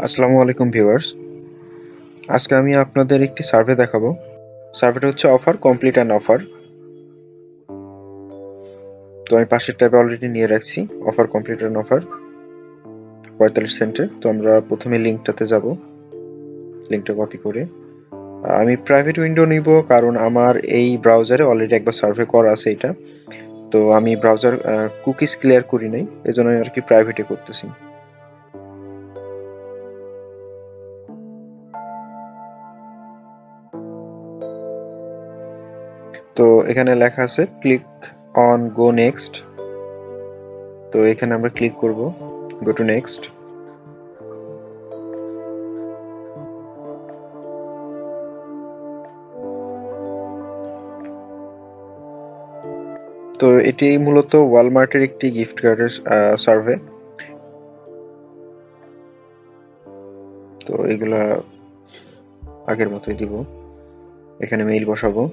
আসসালামু আলাইকুম ভিউয়ার্স। আজকে আমি আপনাদের একটি সার্ভে দেখাবো। সার্ভেটা হচ্ছে অফার কমপ্লিট অ্যান্ড অফার। তো আমি পাশের ট্যাবে অলরেডি নিয়ে রাখছি অফার কমপ্লিট অ্যান্ড অফার 45 সেন্টের। তো আমরা প্রথমে লিঙ্কটাতে যাব, লিঙ্কটা কপি করে আমি প্রাইভেট উইন্ডো নিব, কারণ আমার এই ব্রাউজারে অলরেডি একবার সার্ভে করা আছে এটা। তো আমি ব্রাউজার কুকিজ ক্লিয়ার করি নাই, এজন্য আমি আর কি প্রাইভেটে করতেছি। তো এখানে লেখা আছে ক্লিক অন গো নেক্সট। তো এখানে আমরা ক্লিক করব গো টু নেক্সট। তো এটি মূলত ওয়ালমার্টের একটি গিফট কার্ডের সার্ভে। তো এগুলা আগের মতোই দিব, এখানে মেইল বসাবো।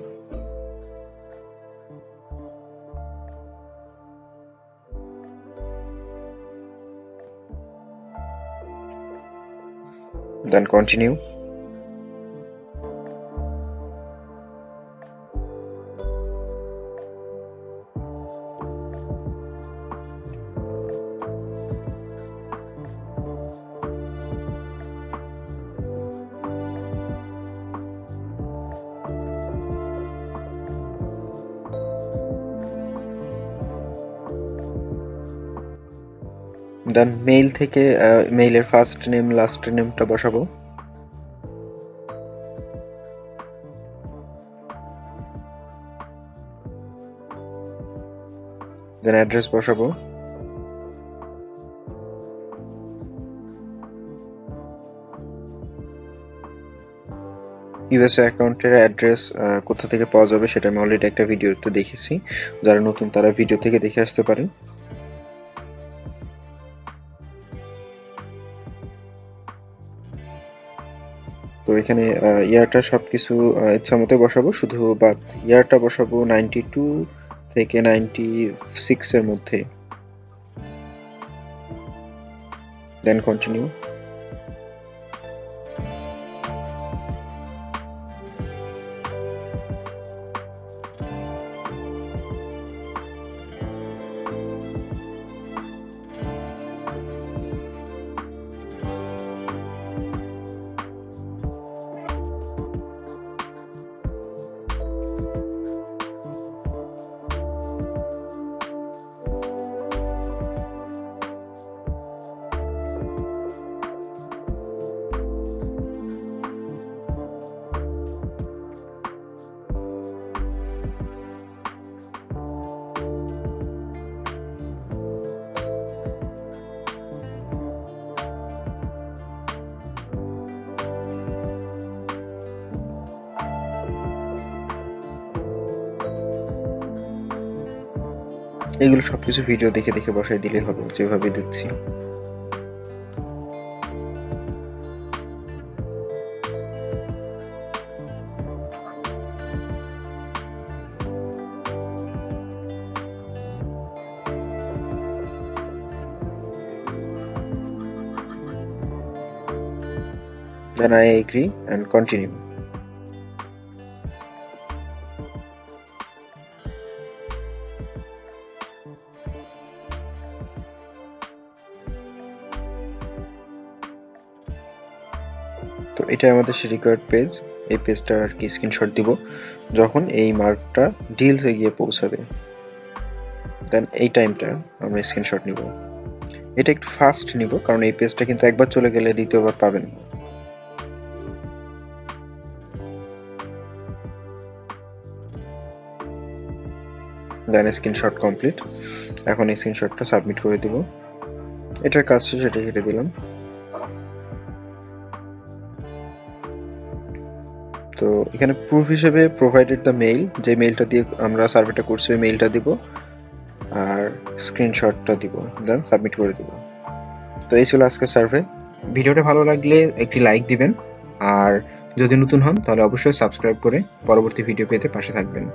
দেন কন্টিনিউ। দেন মেইল থেকে মেইলের ফার্স্ট নেম লাস্ট নেমটা বসাবো। দেন অ্যাড্রেস বসাবো। ইউএসএ অ্যাকাউন্টের অ্যাড্রেস কোথা থেকে পাওয়া যাবে সেটা আমি অলরেডি একটা ভিডিওতে দেখেছি, যারা নতুন তারা ভিডিও থেকে দেখে আসতে পারেন। তো এখানে ইয়ারটা সবকিছু ইচ্ছা মতো বসাবো, শুধু বাদ ইয়ারটা বসাবো 92 থেকে 96 এর মধ্যে। Then continue. এগুলো সবকিছু ভিডিও দেখে দেখে বসাই দিলে হবে, যেভাবে দিচ্ছি। Then I agree and continue. তো এটা আমাদের রিকোয়ার্ড পেজ। এই পেজটার আর কি স্ক্রিনশট দিব যখন এই মার্কটা ডিলসে গিয়ে পৌঁছাবে। দেন এই টাইমটা আমরা স্ক্রিনশট নিব। এটা একটু ফাস্ট নিব, কারণ এই পেজটা কিন্তু একবার চলে গেলে দ্বিতীয়বার পাবেন। দেন স্ক্রিনশট কমপ্লিট। এখন এই স্ক্রিনশটটা সাবমিট করে দিব। এটার কাজ শেষ, এটা কেটে দিলাম। তো এখানে প্রুফ হিসেবে প্রোভাইডেড দ্য মেইল, যে মেইলটা দিয়ে আমরা সার্ভেটা করছি ওই মেইলটা দিব আর স্ক্রিনশটটা দিব, দেন সাবমিট করে দিব। তো এই ছিল আজকের সার্ভে। ভিডিওটা ভালো লাগলে একটি লাইক দিবেন, আর যদি নতুন হন তাহলে অবশ্যই সাবস্ক্রাইব করে পরবর্তী ভিডিও পেতে পাশে থাকবেন।